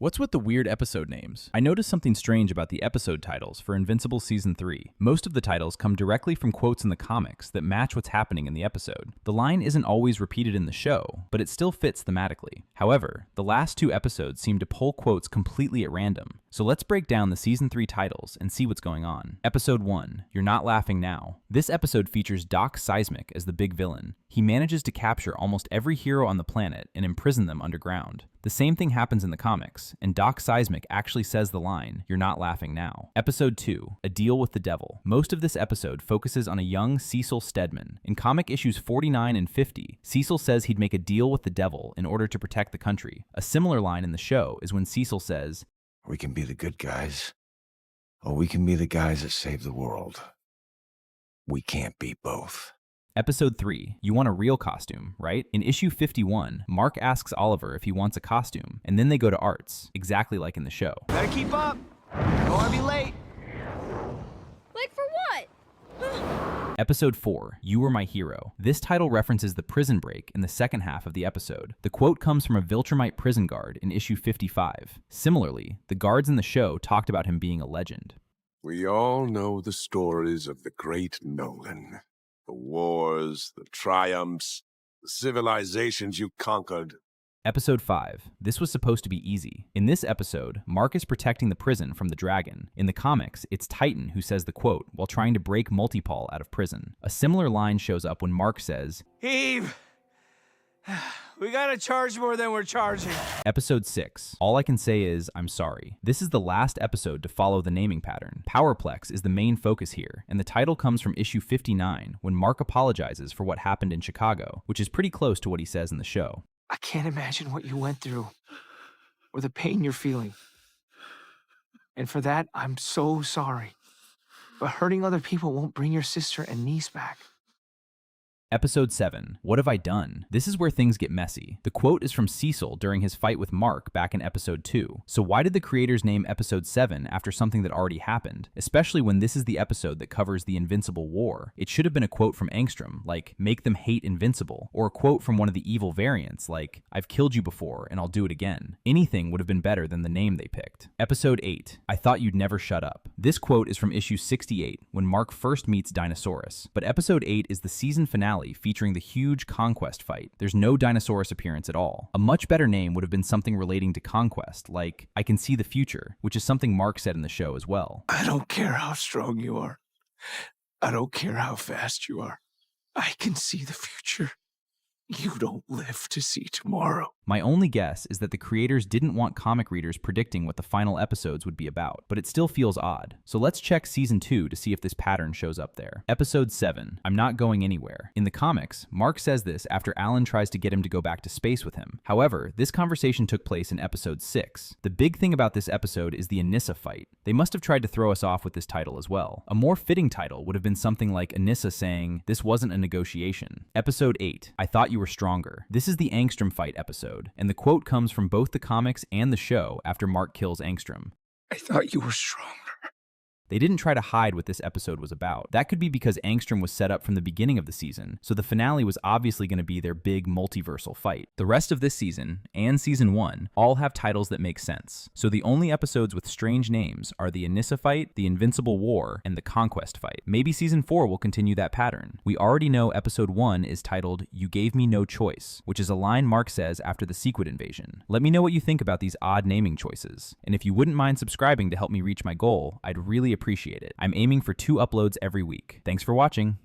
What's with the weird episode names? I noticed something strange about the episode titles for Invincible Season 3. Most of the titles come directly from quotes in the comics that match what's happening in the episode. The line isn't always repeated in the show, but it still fits thematically. However, the last two episodes seem to pull quotes completely at random. So let's break down the Season 3 titles and see what's going on. Episode 1, You're Not Laughing Now. This episode features Doc Seismic as the big villain. He manages to capture almost every hero on the planet and imprison them underground. The same thing happens in the comics, and Doc Seismic actually says the line, "You're not laughing now." Episode 2, A Deal with the Devil. Most of this episode focuses on a young Cecil Stedman. In comic issues 49 and 50, Cecil says he'd make a deal with the devil in order to protect the country. A similar line in the show is when Cecil says, "We can be the good guys, or we can be the guys that save the world. We can't be both." Episode 3, You Want a Real Costume, right? In issue 51, Mark asks Oliver if he wants a costume, and then they go to Arts, exactly like in the show. Better keep up. Don't want to be late. Late for what? Episode 4, You Were My Hero. This title references the prison break in the second half of the episode. The quote comes from a Viltrumite prison guard in issue 55. Similarly, the guards in the show talked about him being a legend. We all know the stories of the great Nolan. The wars, the triumphs, the civilizations you conquered. Episode 5. This was supposed to be easy. In this episode, Mark is protecting the prison from the dragon. In the comics, it's Titan who says the quote while trying to break Multipol out of prison. A similar line shows up when Mark says, Eve, we gotta charge more than we're charging. Episode 6. All I can say is, I'm sorry. This is the last episode to follow the naming pattern. Powerplex is the main focus here, and the title comes from issue 59, when Mark apologizes for what happened in Chicago, which is pretty close to what he says in the show. I can't imagine what you went through, or the pain you're feeling. And for that, I'm so sorry. But hurting other people won't bring your sister and niece back. Episode 7, What Have I Done? This is where things get messy. The quote is from Cecil during his fight with Mark back in episode 2. So why did the creators name episode 7 after something that already happened? Especially when this is the episode that covers the Invincible War. It should have been a quote from Angstrom, like, "Make them hate Invincible," or a quote from one of the evil variants, like, "I've killed you before and I'll do it again." Anything would have been better than the name they picked. Episode 8, I Thought You'd Never Shut Up. This quote is from issue 68, when Mark first meets Dinosaurus. But episode 8 is the season finale featuring the huge Conquest fight. There's no Dinosaurus appearance at all. A much better name would have been something relating to Conquest, like "I Can See the Future," which is something Mark said in the show as well. I don't care how strong you are. I don't care how fast you are. I can see the future. You don't live to see tomorrow. My only guess is that the creators didn't want comic readers predicting what the final episodes would be about, but it still feels odd. So let's check Season 2 to see if this pattern shows up there. Episode 7, I'm Not Going Anywhere. In the comics, Mark says this after Alan tries to get him to go back to space with him. However, this conversation took place in episode 6. The big thing about this episode is the Anissa fight. They must have tried to throw us off with this title as well. A more fitting title would have been something like Anissa saying, "This wasn't a negotiation." Episode 8, I Thought You Were Stronger. This is the Angstrom fight episode, and the quote comes from both the comics and the show after Mark kills Angstrom. I thought you were stronger. They didn't try to hide what this episode was about. That could be because Angstrom was set up from the beginning of the season, so the finale was obviously going to be their big multiversal fight. The rest of this season, and Season 1, all have titles that make sense. So the only episodes with strange names are the Anissa fight, the Invincible War, and the Conquest fight. Maybe Season 4 will continue that pattern. We already know Episode 1 is titled, You Gave Me No Choice, which is a line Mark says after the Sequid invasion. Let me know what you think about these odd naming choices. And if you wouldn't mind subscribing to help me reach my goal, I'd really appreciate it. I'm aiming for 2 uploads every week. Thanks for watching.